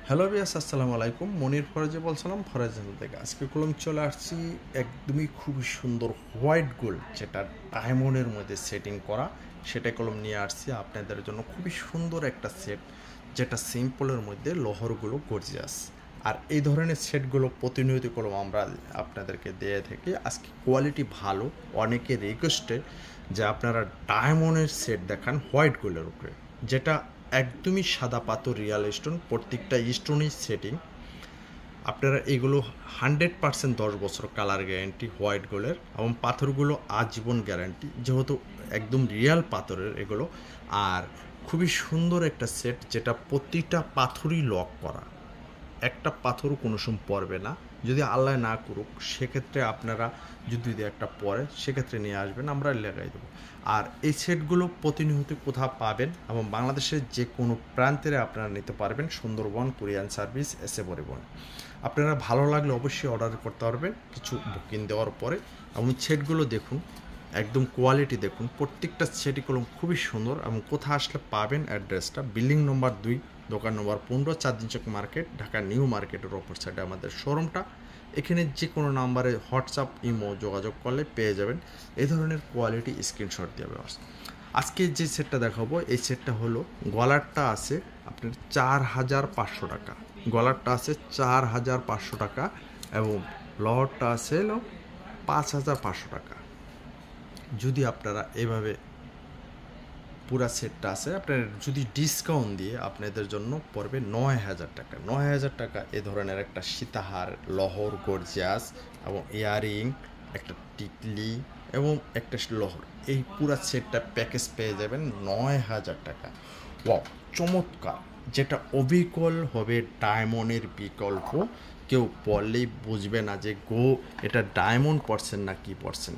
Hello বিয়াস, আসসালামু আলাইকুম। মনির ফরাজি বলছিলাম ফরাজ চ্যানেল থেকে। আজকে কলম চলে আসছি একদমই খুবই সুন্দর হোয়াইট গোল্ড, যেটা ডায়মন্ডের মধ্যে সেটিং করা, সেটা কলম নিয়ে আসছি আপনাদের জন্য। খুবই সুন্দর একটা সেট, যেটা সিম্পলের মধ্যে লহরগুলো গর্জিয়াস। আর এই ধরনের সেটগুলো প্রতিনিয়ত কলম আমরা আপনাদেরকে দিয়ে থাকি। আজকে কোয়ালিটি ভালো, অনেকে রিকোয়েস্টে যে আপনারা ডায়মন্ডের সেট দেখান হোয়াইট গোল্ডের উপরে, যেটা একদমই সাদা পাথর রিয়াল স্টোন, প্রত্যেকটা স্টোনই সেটিং। আপনারা এগুলো 100% 10 বছর কালার গ্যারান্টি হোয়াইট গোল্ডের, এবং পাথরগুলো আজীবন গ্যারান্টি, যেহেতু একদম রিয়াল পাথরের এগুলো। আর খুবই সুন্দর একটা সেট, যেটা প্রতিটা পাথরই লক করা, একটা পাথরও কোনো সময় পড়বে না। যদি আল্লাহ না করুক, সেক্ষেত্রে আপনারা যদি একটা পড়ে, সেক্ষেত্রে নিয়ে আসবেন, আমরা লাগাই দেবো। আর এই সেটগুলো প্রতিনিয়ত কোথাও পাবেন, এবং বাংলাদেশের যে কোনো প্রান্তে আপনারা নিতে পারবেন। সুন্দরবন কুরিয়ান সার্ভিস, এসে পরিবহন। আপনারা ভালো লাগলে অবশ্যই অর্ডার করতে পারবেন কিছু বুকিং দেওয়ার পরে। এবং সেটগুলো দেখুন, একদম কোয়ালিটি দেখুন, প্রত্যেকটা সেটই কলম খুবই সুন্দর। এবং কোথায় আসলে পাবেন অ্যাড্রেসটা বিল্ডিং নম্বর 2, দোকান নম্বর 15, চাঁদনি চক মার্কেট, ঢাকা নিউ মার্কেটের অপর সাইডে আমাদের শোরুমটা। এখানে যে কোনো নাম্বারে হোয়াটসঅ্যাপ ইমো যোগাযোগ করলে পেয়ে যাবেন এই ধরনের কোয়ালিটি স্ক্রিনশট দেবে। আজকে যে সেটটা দেখাবো, এই সেটটা হলো, গলারটা আছে আপনার 4,500 টাকা, গলারটা আছে 4,500 টাকা, এবং লহরটা আছে হলো 5,500 টাকা। যদি আপনারা এভাবে পুরা সেটটা আছে, আপনার যদি ডিসকাউন্ট দিয়ে আপনাদের জন্য পড়বে 9,000 টাকা। 9,000 টাকা এ ধরনের একটা সীতাহার, লহর গর্জিয়াস, এবং ইয়ারিং, একটা টিকলি, এবং একটা লহর, এই পুরা সেটটা প্যাকেজ পেয়ে যাবেন 9,000 টাকা। ওয়াও, চমৎকার! যেটা অবিকল হবে ডায়মন্ডের বিকল্প। কেউ পড়লেই বুঝবে না যে এটা ডায়মন্ড পড়ছেন না কি পড়ছেন।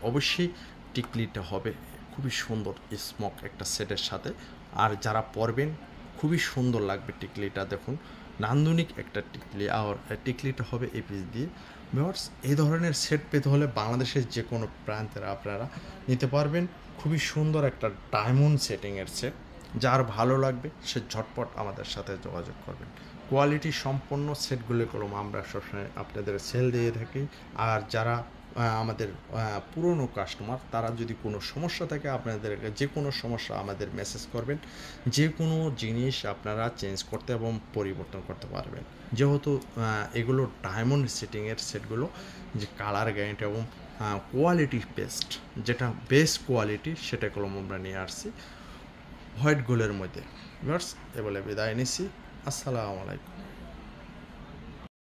অবশ্যই টিকলিটা হবে খুবই সুন্দর স্মোক একটা সেটের সাথে। আর যারা পরবেন খুবই সুন্দর লাগবে টিকলিটা, দেখুন নান্দনিক একটা টিকলি। আর টিকলিটা হবে এই পিস দিয়ে। ভিউয়ার্স, এই ধরনের সেট পেতে হলে বাংলাদেশের যে কোনো প্রান্তে আপনারা নিতে পারবেন। খুবই সুন্দর একটা ডায়মন্ড সেটিংয়ের সেট। যার ভালো লাগবে সে ঝটপট আমাদের সাথে যোগাযোগ করবেন। কোয়ালিটি সম্পন্ন সেটগুলো কলম আমরা সবসময় আপনাদের সেল দিয়ে থাকি। আর যারা আমাদের পুরনো কাস্টমার, তারা যদি কোনো সমস্যা থাকে, আপনাদের যে কোনো সমস্যা আমাদের মেসেজ করবেন। যে কোনো জিনিস আপনারা চেঞ্জ করতে এবং পরিবর্তন করতে পারবেন, যেহেতু এগুলো ডায়মন্ড সেটিংয়ের সেটগুলো, যে কালার গ্যারান্টি এবং কোয়ালিটি বেস্ট, যেটা বেস্ট কোয়ালিটি, সেটা কলম আমরা নিয়ে আসছি হোয়াইট গোল্ডের মধ্যে। ভিউয়ার্স, এ বলে বিদায় নিচ্ছি। আসসালামু আলাইকুম।